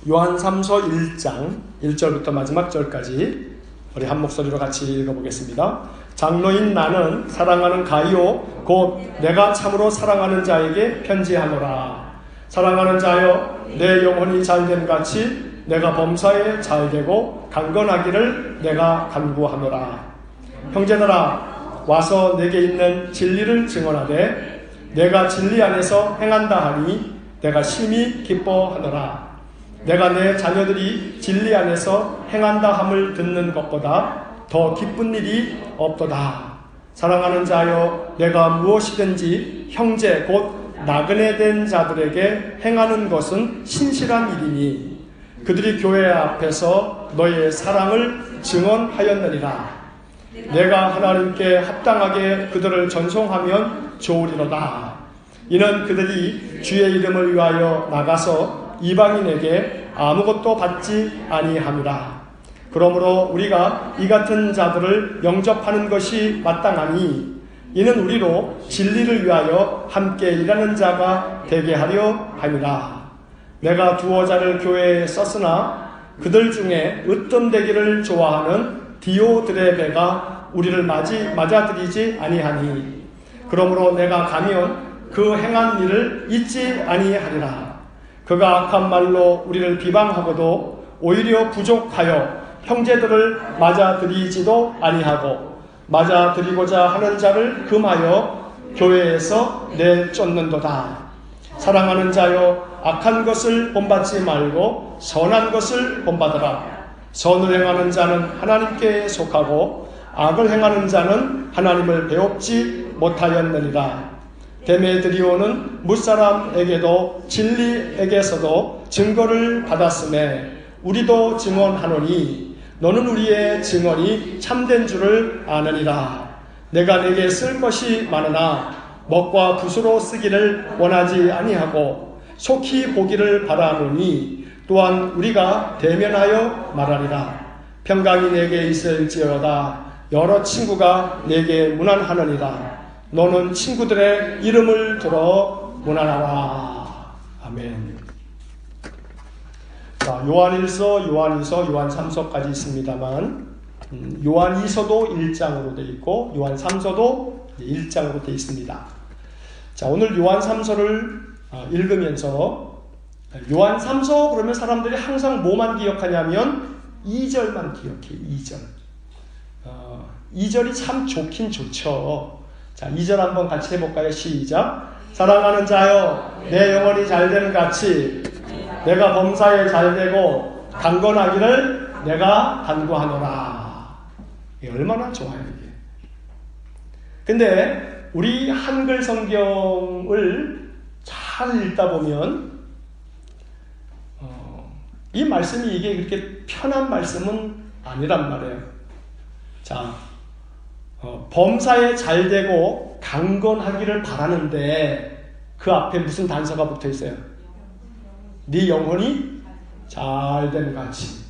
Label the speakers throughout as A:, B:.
A: 요한삼서 1장 1절부터 마지막 절까지 우리 한 목소리로 같이 읽어보겠습니다. 장로인 나는 사랑하는 가이오 곧 내가 참으로 사랑하는 자에게 편지하노라. 사랑하는 자여, 내 영혼이 잘됨 같이 내가 범사에 잘되고 강건하기를 내가 간구하노라. 형제들아, 와서 내게 있는 진리를 증언하되 내가 진리 안에서 행한다 하니 내가 심히 기뻐하노라. 내가 내 자녀들이 진리 안에서 행한다 함을 듣는 것보다 더 기쁜 일이 없도다. 사랑하는 자여, 내가 무엇이든지 형제 곧 나그네 된 자들에게 행하는 것은 신실한 일이니 그들이 교회 앞에서 너의 사랑을 증언하였느니라. 내가 하나님께 합당하게 그들을 전송하면 좋으리로다. 이는 그들이 주의 이름을 위하여 나가서 이방인에게 아무것도 받지 아니함이라. 그러므로 우리가 이 같은 자들을 영접하는 것이 마땅하니 이는 우리로 진리를 위하여 함께 일하는 자가 되게 하려 함이라. 내가 두어 자를 교회에 썼으나 그들 중에 으뜸되기를 좋아하는 디오드레베가 우리를 맞아들이지 아니하니 그러므로 내가 가면 그 행한 일을 잊지 아니하리라. 그가 악한 말로 우리를 비방하고도 오히려 부족하여 형제들을 맞아들이지도 아니하고 맞아들이고자 하는 자를 금하여 교회에서 내쫓는도다. 사랑하는 자여, 악한 것을 본받지 말고 선한 것을 본받으라. 선을 행하는 자는 하나님께 속하고 악을 행하는 자는 하나님을 배웁지 못하였느니라. 데메드리오는 무사람에게도 진리에게서도 증거를 받았음에 우리도 증언하노니 너는 우리의 증언이 참된 줄을 아느니라. 내가 내게 쓸 것이 많으나 먹과 붓으로 쓰기를 원하지 아니하고 속히 보기를 바라노니 또한 우리가 대면하여 말하리라. 평강이 내게 있을지어다. 여러 친구가 내게 문안하느니라. 너는 친구들의 이름을 들어 문안하라. 아멘. 자, 요한일서, 요한이서, 요한삼서까지 있습니다만 요한이서도 1장으로 되어 있고 요한삼서도 1장으로 되어 있습니다. 자, 오늘 요한삼서를 읽으면서 요한삼서 그러면 사람들이 항상 뭐만 기억하냐면 2절만 기억해. 2절. 2절이 참 좋긴 좋죠. 자, 2절 한번 같이 해볼까요? 시작. 사랑하는 자여, 내 영혼이 잘되는 같이 내가 범사에 잘되고 강건하기를 내가 간구하노라. 이게 얼마나 좋아요, 이게. 근데 우리 한글 성경을 잘 읽다 보면 이 말씀이 이게 그렇게 편한 말씀은 아니란 말이에요. 자, 범사에 잘되고 강건하기를 바라는데 그 앞에 무슨 단서가 붙어 있어요? 네 영혼이 잘됨 같이.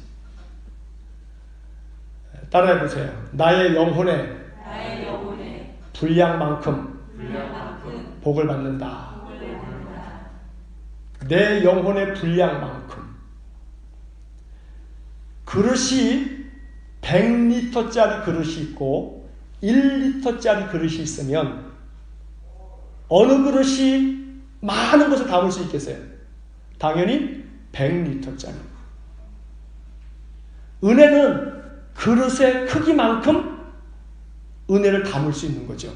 A: 따라해 보세요. 나의 영혼의 분량만큼 복을 받는다. 내 영혼의 분량만큼. 그릇이 100리터짜리 그릇이 있고 1리터짜리 그릇이 있으면 어느 그릇이 많은 것을 담을 수 있겠어요? 당연히 100리터짜리. 은혜는 그릇의 크기만큼 은혜를 담을 수 있는 거죠.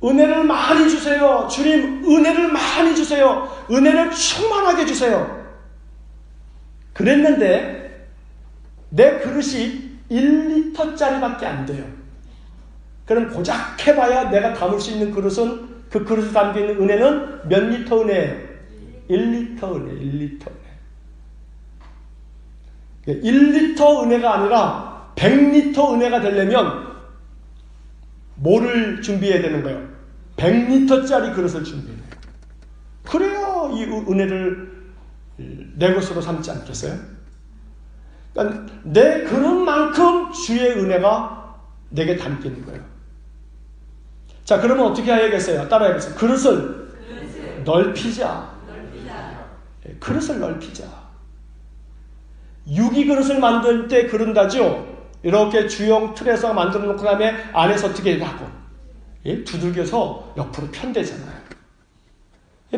A: 은혜를 많이 주세요. 주님, 은혜를 많이 주세요. 은혜를 충만하게 주세요. 그랬는데 내 그릇이 1리터짜리밖에 안 돼요. 그럼 고작 해봐야 내가 담을 수 있는 그릇은 그 그릇에 담겨있는 은혜는 몇 리터 은혜예요? 1리터 은혜, 1리터 은혜. 1리터 은혜가 아니라 100리터 은혜가 되려면 뭐를 준비해야 되는 거예요? 100리터짜리 그릇을 준비해야 돼요. 그래야 이 은혜를 내 것으로 삼지 않겠어요? 그러니까 내 그릇만큼 주의 은혜가 내게 담기는 거예요. 자, 그러면 어떻게 해야겠어요? 따라해보세요. 그릇을 넓히자. 그릇을 넓히자. 유기 그릇을 만들 때 그런다죠. 이렇게 주형 틀에서 만들어 놓고 다음에 안에서 어떻게 하고 두들겨서 옆으로 편대잖아요.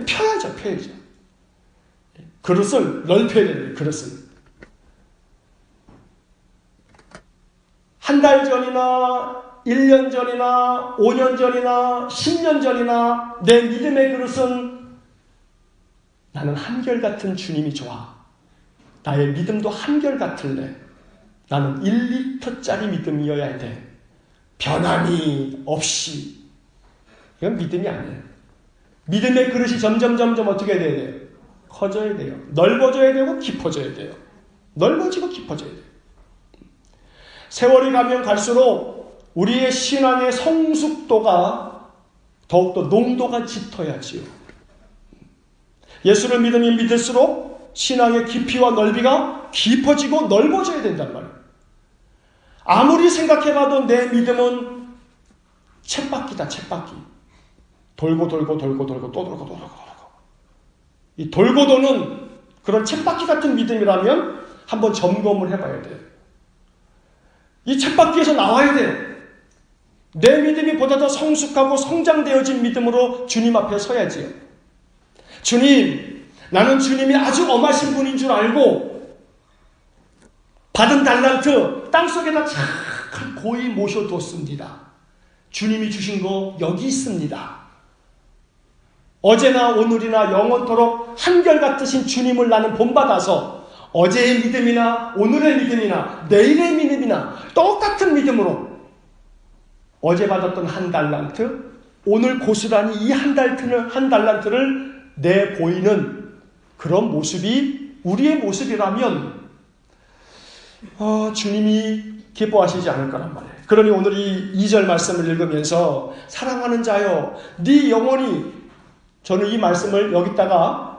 A: 펴야죠. 그릇을 넓혀야 됩니다. 그릇을. 한 달 전이나 1년 전이나 5년 전이나 10년 전이나 내 믿음의 그릇은 나는 한결같은 주님이 좋아. 나의 믿음도 한결같을래. 나는 1리터짜리 믿음이어야 돼. 변함이 없이. 이건 믿음이 아니에요. 믿음의 그릇이 점점 어떻게 돼야 돼요? 커져야 돼요. 넓어져야 되고 깊어져야 돼요. 넓어지고 깊어져야 돼요. 세월이 가면 갈수록 우리의 신앙의 성숙도가 더욱더 농도가 짙어야지요. 예수를 믿으면 믿을수록 신앙의 깊이와 넓이가 깊어지고 넓어져야 된단 말이에요. 아무리 생각해봐도 내 믿음은 쳇바퀴다, 쳇바퀴. 돌고 또 돌고. 이 돌고 도는 그런 쳇바퀴 같은 믿음이라면 한번 점검을 해봐야 돼요. 이 쳇바퀴에서 나와야 돼요. 내 믿음이 보다 더 성숙하고 성장되어진 믿음으로 주님 앞에 서야지요. 주님, 나는 주님이 아주 엄하신 분인 줄 알고 받은 달란트 땅속에다 잘 고이 모셔두었습니다. 주님이 주신 거 여기 있습니다. 어제나 오늘이나 영원토록 한결같으신 주님을 나는 본받아서 어제의 믿음이나 오늘의 믿음이나 내일의 믿음이나 똑같은 믿음으로 어제 받았던 한 달란트, 오늘 고스란히 이 한 달란트를 내 보이는 그런 모습이 우리의 모습이라면 주님이 기뻐하시지 않을 거란 말이에요. 그러니 오늘 이 2절 말씀을 읽으면서 사랑하는 자여 네 영혼이, 저는 이 말씀을 여기다가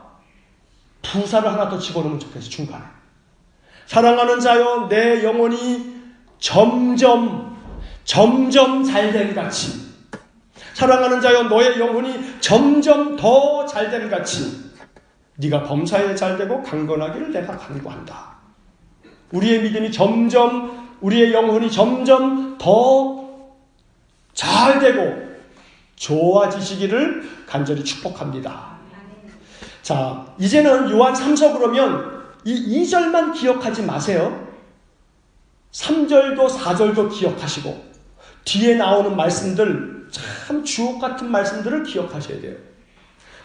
A: 부사를 하나 더 집어넣으면 좋겠어요. 중간에. 사랑하는 자여 내 영혼이 점점 잘됨 같이, 사랑하는 자여 너의 영혼이 점점 더 잘됨 같이 네가 범사에 잘되고 강건하기를 내가 간구한다. 우리의 믿음이 점점, 우리의 영혼이 점점 더 잘되고 좋아지시기를 간절히 축복합니다. 자, 이제는 요한 3서 그러면 이 2절만 기억하지 마세요. 3절도 4절도 기억하시고 뒤에 나오는 말씀들, 참 주옥 같은 말씀들을 기억하셔야 돼요.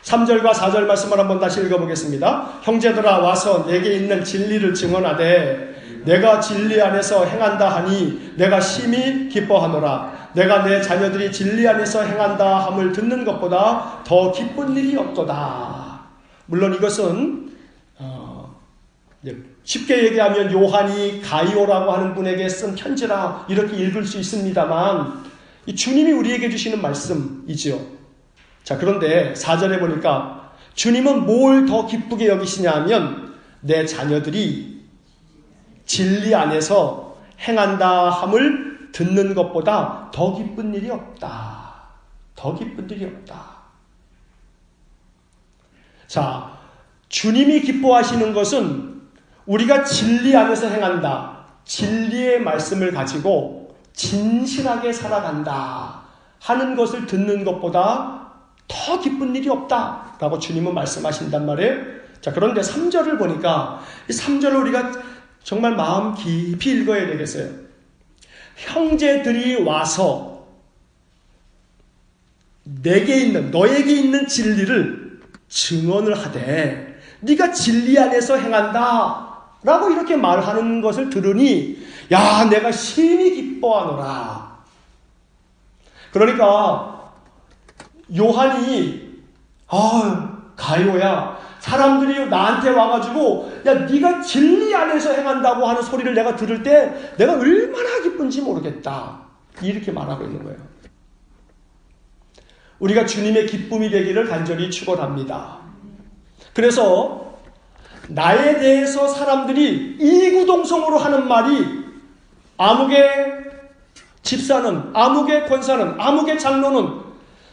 A: 3절과 4절 말씀을 한번 다시 읽어보겠습니다. 형제들아 와서 내게 있는 진리를 증언하되 내가 진리 안에서 행한다 하니 내가 심히 기뻐하노라. 내가 내 자녀들이 진리 안에서 행한다 함을 듣는 것보다 더 기쁜 일이 없도다. 물론 이것은 쉽게 얘기하면 요한이 가이오라고 하는 분에게 쓴 편지라 이렇게 읽을 수 있습니다만 이 주님이 우리에게 주시는 말씀이지요. 자, 그런데 4절에 보니까 주님은 뭘 더 기쁘게 여기시냐 하면 내 자녀들이 진리 안에서 행한다 함을 듣는 것보다 더 기쁜 일이 없다. 더 기쁜 일이 없다. 자, 주님이 기뻐하시는 것은 우리가 진리 안에서 행한다. 진리의 말씀을 가지고 진실하게 살아간다 하는 것을 듣는 것보다 더 기쁜 일이 없다 라고 주님은 말씀하신단 말이에요. 자, 그런데 3절을 보니까 이 3절을 우리가 정말 마음 깊이 읽어야 되겠어요. 형제들이 와서 내게 있는, 너에게 있는 진리를 증언을 하되 네가 진리 안에서 행한다 라고 이렇게 말하는 것을 들으니 야, 내가 심히 기뻐하노라. 그러니까 요한이 가요야, 사람들이 나한테 와가지고 야, 네가 진리 안에서 행한다고 하는 소리를 내가 들을 때 내가 얼마나 기쁜지 모르겠다 이렇게 말하고 있는 거예요. 우리가 주님의 기쁨이 되기를 간절히 축원합니다. 그래서 나에 대해서 사람들이 이구동성으로 하는 말이 아무개 집사는, 아무개 권사는, 아무개 장로는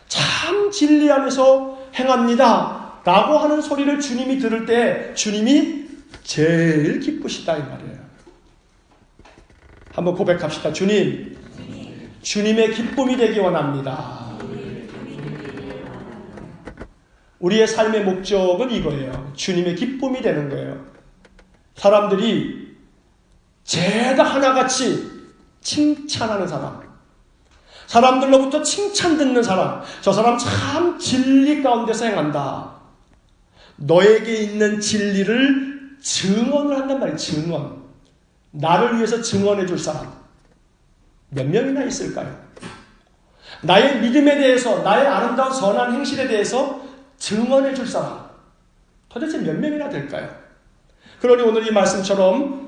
A: 참 진리 안에서 행합니다 라고 하는 소리를 주님이 들을 때 주님이 제일 기쁘시다 이 말이에요. 한번 고백합시다. 주님, 주님의 기쁨이 되기 원합니다. 우리의 삶의 목적은 이거예요. 주님의 기쁨이 되는 거예요. 사람들이 죄다 하나같이 칭찬하는 사람, 사람들로부터 칭찬 듣는 사람, 저 사람 참 진리 가운데서 행한다. 너에게 있는 진리를 증언을 한단 말이에요. 증언. 나를 위해서 증언해 줄 사람 몇 명이나 있을까요? 나의 믿음에 대해서, 나의 아름다운 선한 행실에 대해서 증언해 줄 사람 도대체 몇 명이나 될까요? 그러니 오늘 이 말씀처럼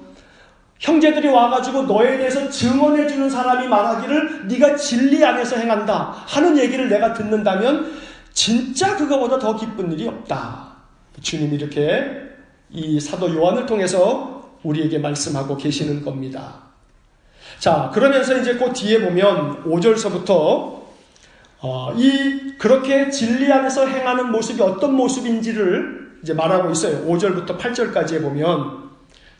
A: 형제들이 와가지고 너에 대해서 증언해 주는 사람이 말하기를 네가 진리 안에서 행한다 하는 얘기를 내가 듣는다면 진짜 그거보다 더 기쁜 일이 없다. 주님이 이렇게 이 사도 요한을 통해서 우리에게 말씀하고 계시는 겁니다. 자, 그러면서 이제 그 뒤에 보면 5절서부터 그렇게 진리 안에서 행하는 모습이 어떤 모습인지를 이제 말하고 있어요. 5절부터 8절까지에 보면,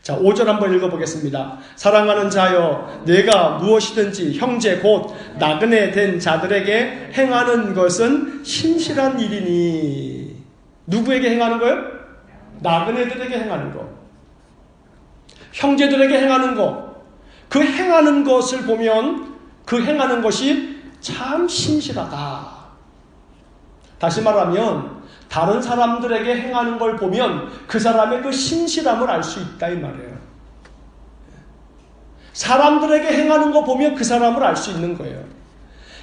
A: 자, 5절 한번 읽어보겠습니다. 사랑하는 자여, 내가 무엇이든지 형제 곧 나그네 된 자들에게 행하는 것은 신실한 일이니. 누구에게 행하는 거예요? 나그네들에게 행하는 거. 형제들에게 행하는 거. 그 행하는 것을 보면 그 행하는 것이 참 신실하다. 다시 말하면 다른 사람들에게 행하는 걸 보면 그 사람의 그 신실함을 알 수 있다 이 말이에요. 사람들에게 행하는 거 보면 그 사람을 알 수 있는 거예요.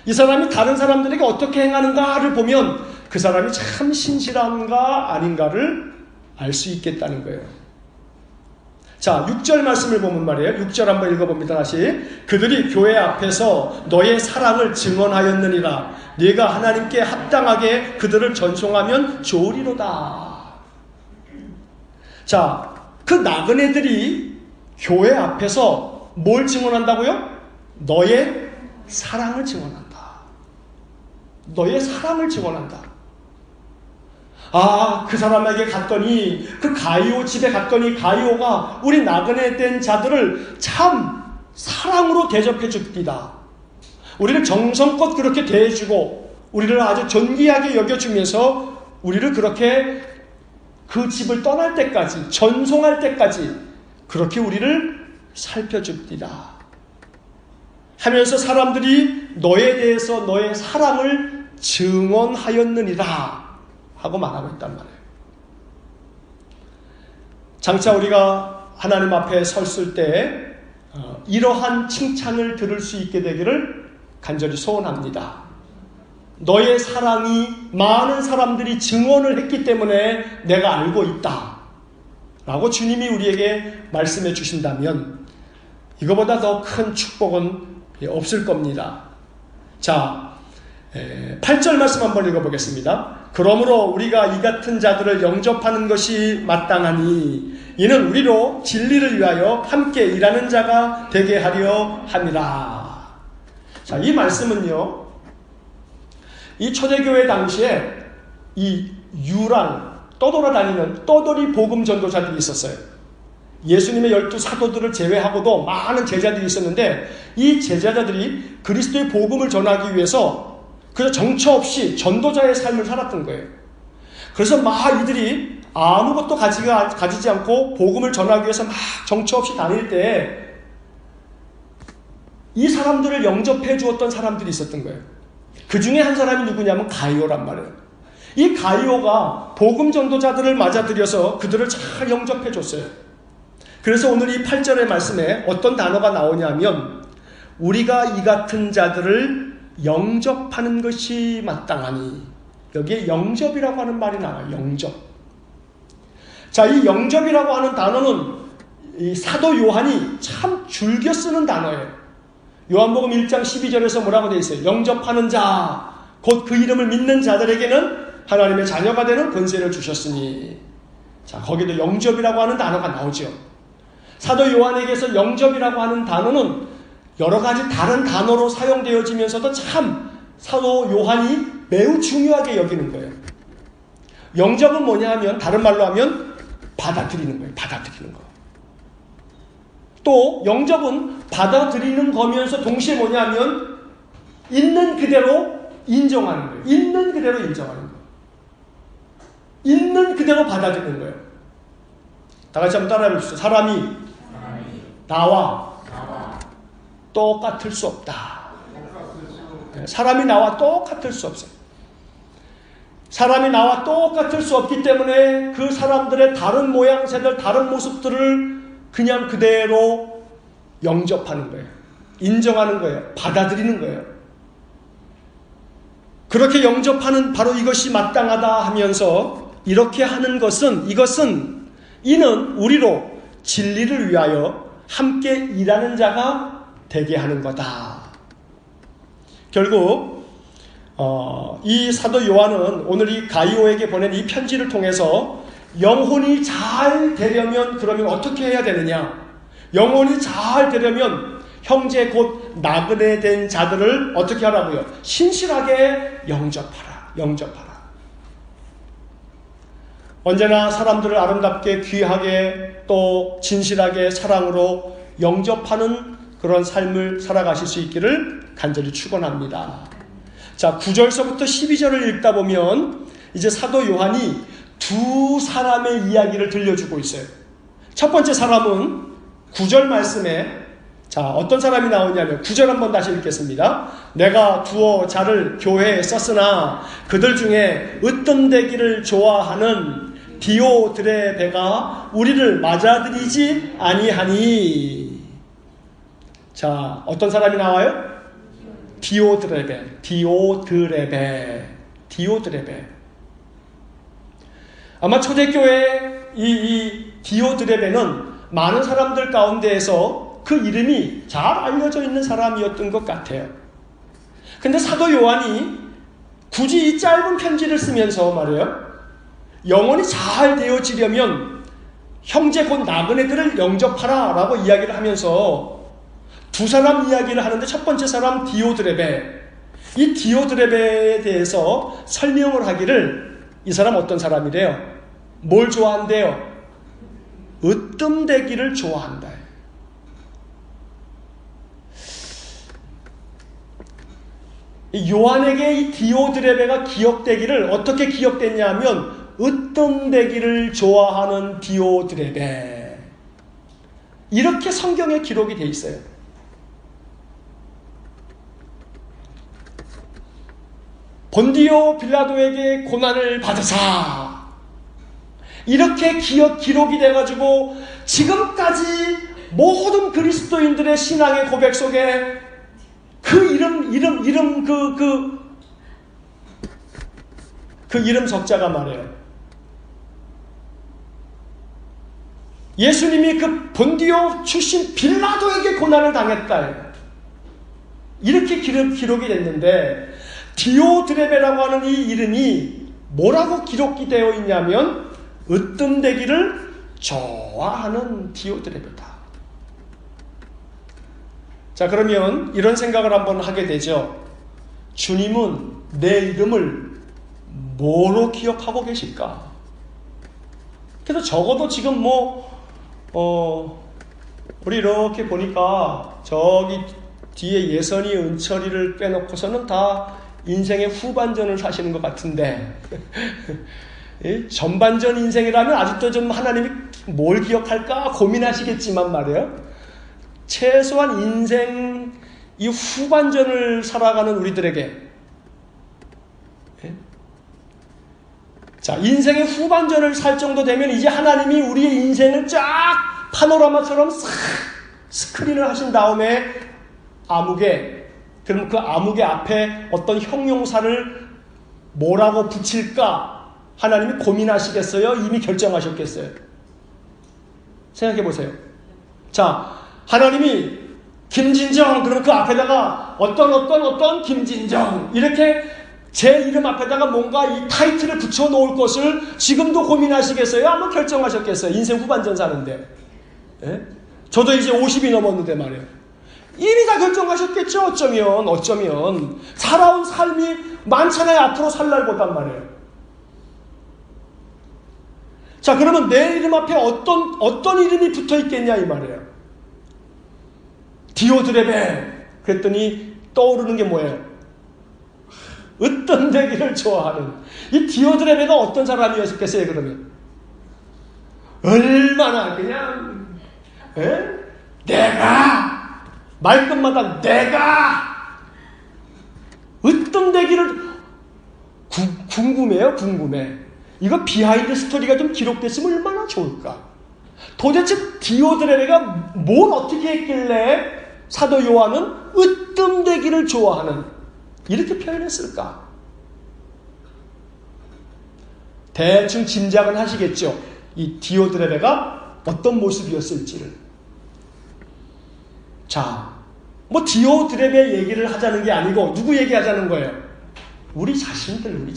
A: 이 사람이 다른 사람들에게 어떻게 행하는가를 보면 그 사람이 참 신실한가 아닌가를 알 수 있겠다는 거예요. 자, 6절 말씀을 보면 말이에요. 6절 한번 읽어봅니다. 다시. 그들이 교회 앞에서 너의 사랑을 증언하였느니라. 네가 하나님께 합당하게 그들을 전송하면 좋으리로다. 자, 그 나그네들이 교회 앞에서 뭘 증언한다고요? 너의 사랑을 증언한다. 너의 사랑을 증언한다. 아, 그 사람에게 갔더니, 그 가이오 집에 갔더니 가이오가 우리 나그네 된 자들을 참 사랑으로 대접해 줍니다. 우리를 정성껏 그렇게 대해주고 우리를 아주 존귀하게 여겨주면서 우리를 그렇게 그 집을 떠날 때까지, 전송할 때까지 그렇게 우리를 살펴줍니다. 하면서 사람들이 너에 대해서 너의 사랑을 증언하였느니라 하고 말하고 있단 말이에요. 장차 우리가 하나님 앞에 섰을 때 이러한 칭찬을 들을 수 있게 되기를 간절히 소원합니다. 너의 사랑이 많은 사람들이 증언을 했기 때문에 내가 알고 있다 라고 주님이 우리에게 말씀해 주신다면 이거보다 더 큰 축복은 없을 겁니다. 자, 8절 말씀 한번 읽어보겠습니다. 그러므로 우리가 이 같은 자들을 영접하는 것이 마땅하니 이는 우리로 진리를 위하여 함께 일하는 자가 되게 하려 함이라. 자, 이 말씀은요, 이 초대교회 당시에 이 유랑 떠돌아다니는 떠돌이 복음 전도자들이 있었어요. 예수님의 12 사도들을 제외하고도 많은 제자들이 있었는데 이 제자들이 그리스도의 복음을 전하기 위해서 그래서 정처 없이 전도자의 삶을 살았던 거예요. 그래서 막 이들이 아무것도 가지지 않고 복음을 전하기 위해서 막 정처 없이 다닐 때 이 사람들을 영접해 주었던 사람들이 있었던 거예요. 그 중에 한 사람이 누구냐면 가이오란 말이에요. 이 가이오가 복음 전도자들을 맞아들여서 그들을 잘 영접해 줬어요. 그래서 오늘 이 8절의 말씀에 어떤 단어가 나오냐면 우리가 이 같은 자들을 영접하는 것이 마땅하니, 여기에 영접이라고 하는 말이 나와요. 영접. 자, 이 영접이라고 하는 단어는 이 사도 요한이 참 즐겨 쓰는 단어예요. 요한복음 1장 12절에서 뭐라고 되어 있어요? 영접하는 자, 곧 그 이름을 믿는 자들에게는 하나님의 자녀가 되는 권세를 주셨으니. 자, 거기도 영접이라고 하는 단어가 나오죠. 사도 요한에게서 영접이라고 하는 단어는 여러 가지 다른 단어로 사용되어지면서도 참 사도 요한이 매우 중요하게 여기는 거예요. 영접은 뭐냐 하면 다른 말로 하면 받아들이는 거예요. 받아들이는 거. 또 영접은 받아들이는 거면서 동시에 뭐냐 하면 있는 그대로 인정하는 거예요. 있는 그대로 인정하는 거예요. 있는 그대로 받아들이는 거예요. 다 같이 한번 따라해 봅시다. 사람이 나와 똑같을 수 없다. 사람이 나와 똑같을 수 없어요. 사람이 나와 똑같을 수 없기 때문에 그 사람들의 다른 모양새들, 다른 모습들을 그냥 그대로 영접하는 거예요. 인정하는 거예요. 받아들이는 거예요. 그렇게 영접하는 바로 이것이 마땅하다 하면서 이렇게 하는 것은 이는 우리로 진리를 위하여 함께 일하는 자가 되게 하는 거다. 결국 이 사도 요한은 오늘 이 가이오에게 보낸 이 편지를 통해서 영혼이 잘 되려면 그러면 어떻게 해야 되느냐? 영혼이 잘 되려면 형제 곧 나그네 된 자들을 어떻게 하라고요? 신실하게 영접하라. 언제나 사람들을 아름답게 귀하게 또 진실하게 사랑으로 영접하는 그런 삶을 살아가실 수 있기를 간절히 축원합니다. 자, 9절서부터 12절을 읽다 보면 이제 사도 요한이 두 사람의 이야기를 들려주고 있어요. 첫 번째 사람은 9절 말씀에 자, 어떤 사람이 나오냐면 9절 한번 다시 읽겠습니다. 내가 두어 자를 교회에 썼으나 그들 중에 으뜸되기를 좋아하는 디오드레베가 우리를 맞아들이지 아니하니. 자, 어떤 사람이 나와요? 디오드레베. 아마 초대교회 이 디오드레베는 많은 사람들 가운데에서 그 이름이 잘 알려져 있는 사람이었던 것 같아요. 근데 사도 요한이 굳이 이 짧은 편지를 쓰면서 말이에요. 영혼이 잘 되어지려면 형제 곧 나그네들을 영접하라 라고 이야기를 하면서 두 사람 이야기를 하는데 첫 번째 사람 디오드레베. 이 디오드레베에 대해서 설명을 하기를 이 사람 어떤 사람이래요? 뭘 좋아한대요? 으뜸되기를 좋아한다. 요한에게 이 디오드레베가 기억되기를 어떻게 기억됐냐 하면 으뜸되기를 좋아하는 디오드레베. 이렇게 성경에 기록이 돼 있어요. 본디오 빌라도에게 고난을 받으사 이렇게 기록이 돼가지고 지금까지 모든 그리스도인들의 신앙의 고백 속에 그 이름 적자가 말해요. 예수님이 그 본디오 출신 빌라도에게 고난을 당했다. 이렇게 기록이 됐는데 디오드레베라고 하는 이 이름이 뭐라고 기록이 되어 있냐면 으뜸되기를 좋아하는 디오드레베다. 자, 그러면 이런 생각을 한번 하게 되죠. 주님은 내 이름을 뭐로 기억하고 계실까? 그래서 적어도 지금 우리 이렇게 보니까 저기 뒤에 예선이 은철이를 빼놓고서는 다 인생의 후반전을 사시는 것 같은데 전반전 인생이라면 아직도 좀 하나님이 뭘 기억할까 고민하시겠지만 말이에요. 최소한 인생 이 후반전을 살아가는 우리들에게 자, 인생의 후반전을 살 정도 되면 이제 하나님이 우리의 인생을 쫙 파노라마처럼 싹 스크린을 하신 다음에 그럼 그 암흑의 앞에 어떤 형용사를 뭐라고 붙일까 하나님이 고민하시겠어요? 이미 결정하셨겠어요? 생각해 보세요. 자, 하나님이 김진정 그러면 그 앞에다가 어떤 김진정 이렇게 제 이름 앞에다가 뭔가 이 타이틀을 붙여놓을 것을 지금도 고민하시겠어요? 아마 결정하셨겠어요? 인생 후반전 사는데. 예? 저도 이제 50이 넘었는데 말이에요. 이미 다 결정하셨겠죠? 어쩌면 살아온 삶이 많잖아요. 앞으로 살 날 보단 말이에요. 자, 그러면 내 이름 앞에 어떤 이름이 붙어 있겠냐 이 말이에요. 디오드레베. 그랬더니 떠오르는 게 뭐예요? 으뜸되기를 좋아하는. 이 디오드레베가 어떤 사람이었겠어요, 그러면? 얼마나 그냥, 내가, 말끝마다 내가, 으뜸되기를, 궁금해요, 궁금해. 이거 비하인드 스토리가 좀 기록됐으면 얼마나 좋을까? 도대체 디오드레베가 뭘 어떻게 했길래 사도 요한은 으뜸되기를 좋아하는, 이렇게 표현했을까? 대충 짐작은 하시겠죠. 이 디오드레베가 어떤 모습이었을지를. 자, 뭐 디오드레베 얘기를 하자는 게 아니고 누구 얘기하자는 거예요? 우리 자신들.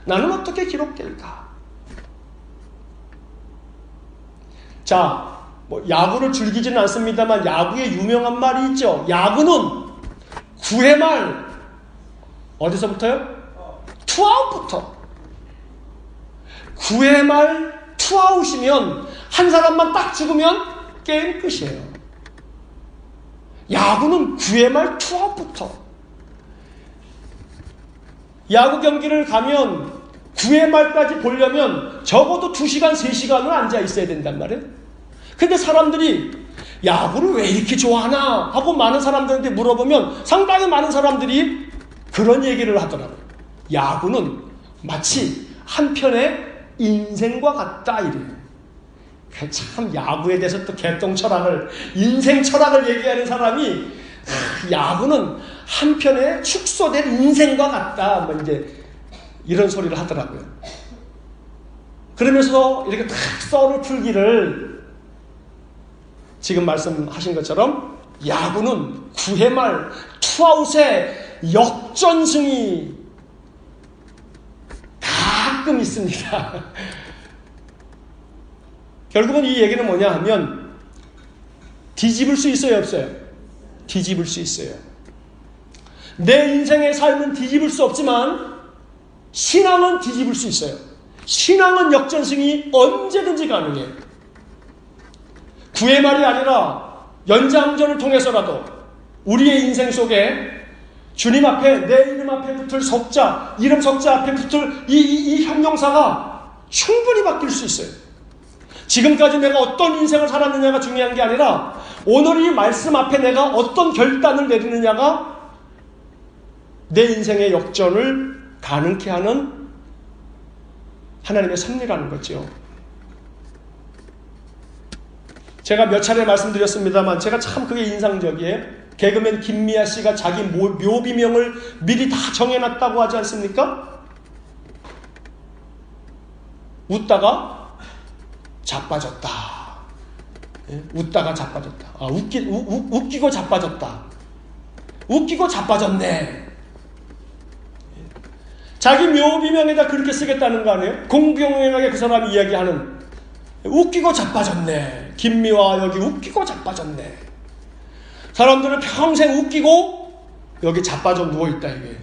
A: 나는 어떻게 기록될까? 자, 뭐 야구를 즐기지는 않습니다만 야구에 유명한 말이 있죠. 야구는 9회 말 어디서부터요? 투아웃부터. 9회 말 투아웃이면 한 사람만 딱 죽으면 게임 끝이에요. 야구는 9회 말 투아웃부터. 야구 경기를 가면 9회 말까지 보려면 적어도 2시간, 3시간은 앉아 있어야 된단 말이에요. 근데 사람들이 야구를 왜 이렇게 좋아하나 하고 많은 사람들한테 물어보면 상당히 많은 사람들이 그런 얘기를 하더라고요. 야구는 마치 한편의 인생과 같다 이래요. 참 야구에 대해서 또 개똥 철학을, 인생 철학을 얘기하는 사람이 야구는 한편의 축소된 인생과 같다 뭐 이제 이런 소리를 하더라고요. 그러면서 이렇게 딱 썰을 풀기를 지금 말씀하신 것처럼 야구는 9회 말 투아웃의 역전승이 가끔 있습니다. 결국은 이 얘기는 뭐냐 하면 뒤집을 수 있어요, 없어요? 뒤집을 수 있어요. 내 인생의 삶은 뒤집을 수 없지만 신앙은 뒤집을 수 있어요. 신앙은 역전승이 언제든지 가능해요. 9회 말이 아니라 연장전을 통해서라도 우리의 인생 속에 주님 앞에, 내 이름 앞에 붙을 석자, 이름 석자 앞에 붙을 이 형용사가 충분히 바뀔 수 있어요. 지금까지 내가 어떤 인생을 살았느냐가 중요한 게 아니라 오늘 이 말씀 앞에 내가 어떤 결단을 내리느냐가 내 인생의 역전을 가능케 하는 하나님의 섭리라는 거죠. 제가 몇 차례 말씀드렸습니다만 제가 참 그게 인상적이에요. 개그맨 김미아 씨가 자기 묘비명을 미리 다 정해놨다고 하지 않습니까? 웃다가 자빠졌다. 웃다가 자빠졌다. 웃기고 자빠졌다. 웃기고 자빠졌네. 자기 묘비명에다 그렇게 쓰겠다는 거 아니에요? 공공연하게 그 사람이 이야기하는 웃기고 자빠졌네. 김미화 여기 웃기고 자빠졌네. 사람들은 평생 웃기고 여기 자빠져 누워있다 이게.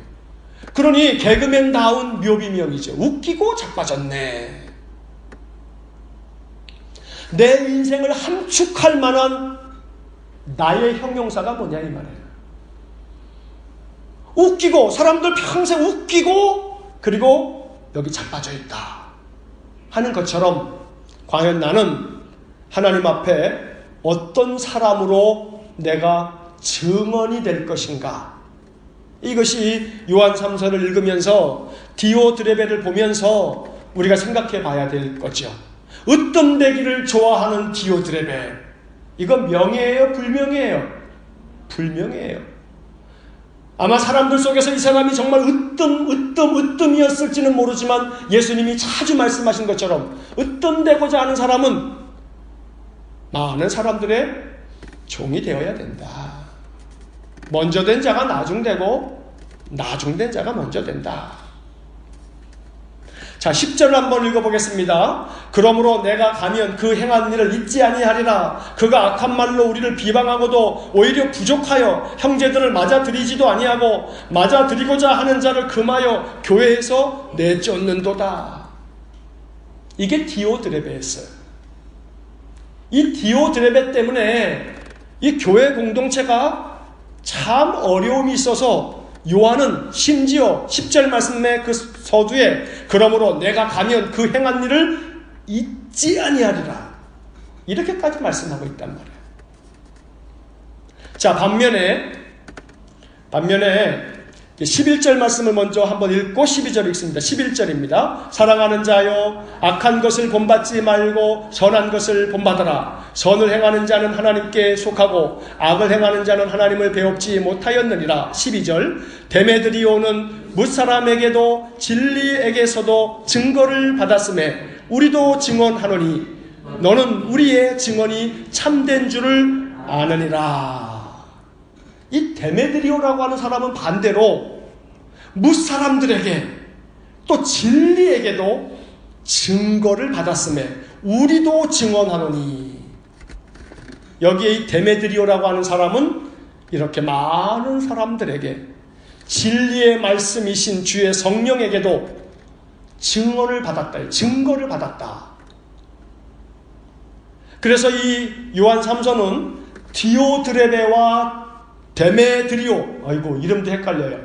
A: 그러니 개그맨다운 묘비명이죠. 웃기고 자빠졌네. 내 인생을 함축할 만한 나의 형용사가 뭐냐 이 말이에요. 웃기고, 사람들 평생 웃기고 그리고 여기 자빠져 있다 하는 것처럼 과연 나는 하나님 앞에 어떤 사람으로 내가 증언이 될 것인가? 이것이 요한 3서를 읽으면서 디오드레베를 보면서 우리가 생각해 봐야 될 거죠. 으뜸되기를 좋아하는 디오드레베. 이건 명예예요? 불명예예요? 불명예예요. 아마 사람들 속에서 이 사람이 정말 으뜸이었을지는 모르지만 예수님이 자주 말씀하신 것처럼 으뜸되고자 하는 사람은 많은 사람들의 종이 되어야 된다. 먼저 된 자가 나중되고 나중된 자가 먼저 된다. 자, 10절을 한번 읽어보겠습니다. 그러므로 내가 가면 그 행한 일을 잊지 아니하리라. 그가 악한 말로 우리를 비방하고도 오히려 부족하여 형제들을 맞아들이지도 아니하고 맞아들이고자 하는 자를 금하여 교회에서 내쫓는도다. 이게 디오드레베였어요. 이 디오드레베 때문에 이 교회 공동체가 참 어려움이 있어서 요한은 심지어 10절 말씀의 그 서두에 그러므로 내가 가면 그 행한 일을 잊지 아니하리라 이렇게까지 말씀하고 있단 말이에요. 자, 반면에 11절 말씀을 먼저 한번 읽고 12절 읽습니다. 11절입니다. 사랑하는 자여 악한 것을 본받지 말고 선한 것을 본받아라. 선을 행하는 자는 하나님께 속하고 악을 행하는 자는 하나님을 배웁지 못하였느니라. 12절 데메드리오는 무사람에게도 진리에게서도 증거를 받았음에 우리도 증언하노니 너는 우리의 증언이 참된 줄을 아느니라. 이 데메드리오라고 하는 사람은 반대로 무사람들에게 또 진리에게도 증거를 받았음에 우리도 증언하노니. 여기에 이 데메드리오라고 하는 사람은 이렇게 많은 사람들에게 진리의 말씀이신 주의 성령에게도 증언을 받았다. 증거를 받았다. 그래서 이 요한 3서는 디오드레베와 데메드리오, 아이고 이름도 헷갈려요.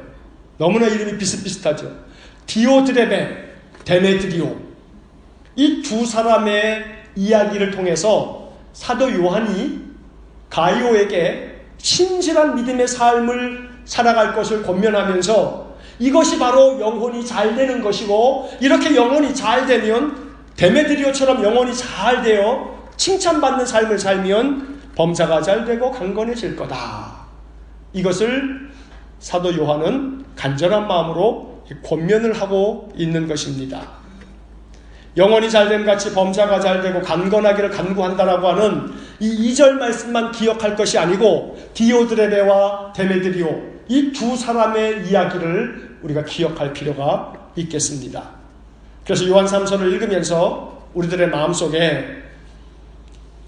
A: 너무나 이름이 비슷비슷하죠. 디오드레베, 데메드리오 이 두 사람의 이야기를 통해서 사도 요한이 가이오에게 신실한 믿음의 삶을 살아갈 것을 권면하면서 이것이 바로 영혼이 잘 되는 것이고 이렇게 영혼이 잘 되면 데메드리오처럼 영혼이 잘 되어 칭찬받는 삶을 살면 범사가 잘 되고 강건해질 거다. 이것을 사도 요한은 간절한 마음으로 권면을 하고 있는 것입니다. 영혼이 잘됨 같이 범사가 잘되고 강건하기를 간구한다라고 하는 이 2절 말씀만 기억할 것이 아니고 디오드레베와 데메드리오 이 두 사람의 이야기를 우리가 기억할 필요가 있겠습니다. 그래서 요한 3서를 읽으면서 우리들의 마음속에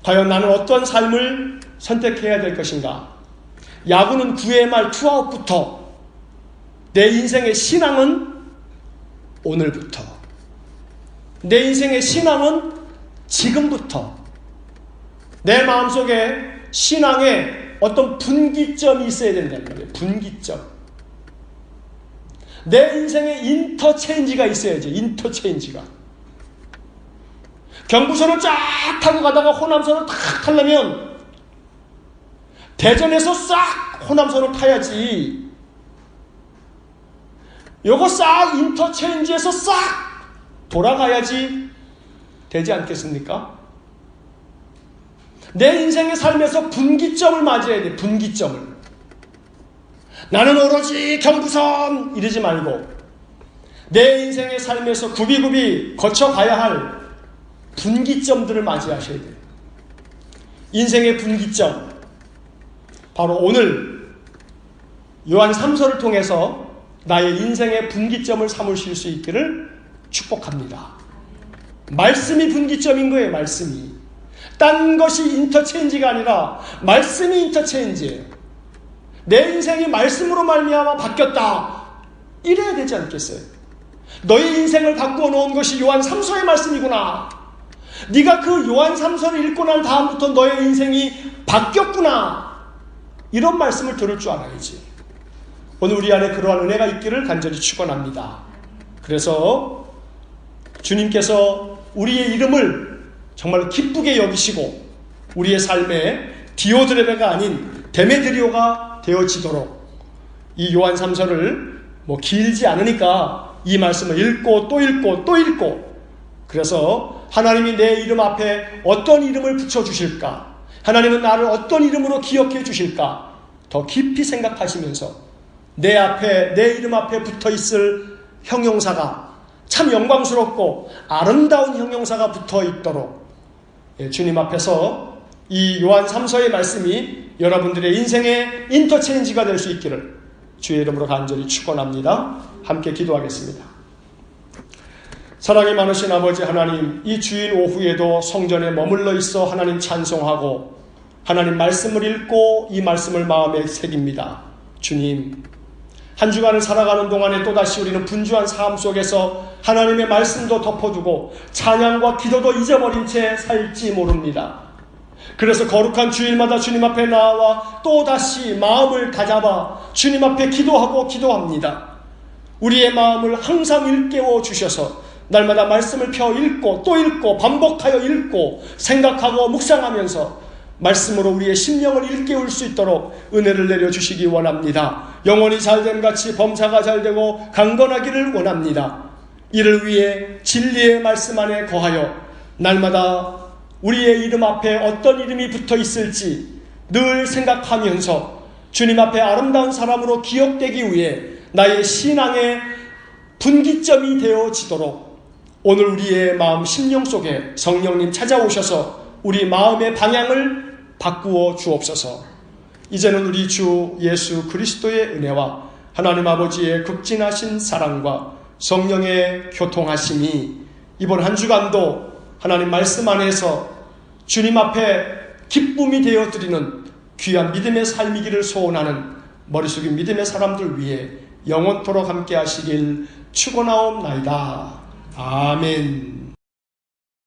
A: 과연 나는 어떤 삶을 선택해야 될 것인가? 야구는 9회 말 투아웃부터 내 인생의 신앙은 오늘부터 내 인생의 신앙은 지금부터 내 마음속에 신앙에 어떤 분기점이 있어야 된다는 거예요. 분기점. 내 인생에 인터체인지가 있어야지. 인터체인지가. 경부선을 쫙 타고 가다가 호남선을 탁 타려면 대전에서 싹 호남선을 타야지. 요거 싹 인터체인지에서 싹 돌아가야지 되지 않겠습니까? 내 인생의 삶에서 분기점을 맞이해야 돼. 분기점을. 나는 오로지 경부선 이러지 말고 내 인생의 삶에서 굽이굽이 거쳐가야 할 분기점들을 맞이하셔야 돼요. 인생의 분기점. 바로 오늘 요한 3서를 통해서 나의 인생의 분기점을 삼으실 수 있기를 축복합니다. 말씀이 분기점인 거예요. 말씀이. 딴 것이 인터체인지가 아니라 말씀이 인터체인지예요. 내 인생이 말씀으로 말미암아 바뀌었다. 이래야 되지 않겠어요? 너의 인생을 바꾸어 놓은 것이 요한 3서의 말씀이구나. 네가 그 요한 3서를 읽고 난 다음부터 너의 인생이 바뀌었구나. 이런 말씀을 들을 줄 알아야지. 오늘 우리 안에 그러한 은혜가 있기를 간절히 축원합니다. 그래서 주님께서 우리의 이름을 정말 기쁘게 여기시고 우리의 삶에 디오드레베가 아닌 데메드리오가 되어지도록 이 요한 3서를 길지 않으니까 이 말씀을 읽고 또 읽고 또 읽고 그래서 하나님이 내 이름 앞에 어떤 이름을 붙여주실까? 하나님은 나를 어떤 이름으로 기억해 주실까? 더 깊이 생각하시면서 내 이름 앞에 붙어 있을 형용사가 참 영광스럽고 아름다운 형용사가 붙어 있도록 주님 앞에서 이 요한 3서의 말씀이 여러분들의 인생의 인터체인지가 될 수 있기를 주의 이름으로 간절히 축원합니다. 함께 기도하겠습니다. 사랑이 많으신 아버지 하나님, 이 주일 오후에도 성전에 머물러 있어 하나님 찬송하고 하나님 말씀을 읽고 이 말씀을 마음에 새깁니다. 주님, 한 주간을 살아가는 동안에 또다시 우리는 분주한 삶 속에서 하나님의 말씀도 덮어두고 찬양과 기도도 잊어버린 채 살지 모릅니다. 그래서 거룩한 주일마다 주님 앞에 나와 또다시 마음을 다잡아 주님 앞에 기도합니다. 우리의 마음을 항상 일깨워 주셔서 날마다 말씀을 펴 읽고 또 읽고 반복하여 읽고 생각하고 묵상하면서 말씀으로 우리의 심령을 일깨울 수 있도록 은혜를 내려주시기 원합니다. 영혼이 잘됨같이 범사가 잘되고 강건하기를 원합니다. 이를 위해 진리의 말씀 안에 거하여 날마다 우리의 이름 앞에 어떤 이름이 붙어 있을지 늘 생각하면서 주님 앞에 아름다운 사람으로 기억되기 위해 나의 신앙의 분기점이 되어지도록 오늘 우리의 마음 심령 속에 성령님 찾아오셔서 우리 마음의 방향을 바꾸어 주옵소서. 이제는 우리 주 예수 그리스도의 은혜와 하나님 아버지의 극진하신 사랑과 성령의 교통하심이 이번 한 주간도 하나님 말씀 안에서 주님 앞에 기쁨이 되어 드리는 귀한 믿음의 삶이기를 소원하는 머리 숙인 믿음의 사람들 위해 영원토록 함께 하시길 축원하옵나이다. 아멘.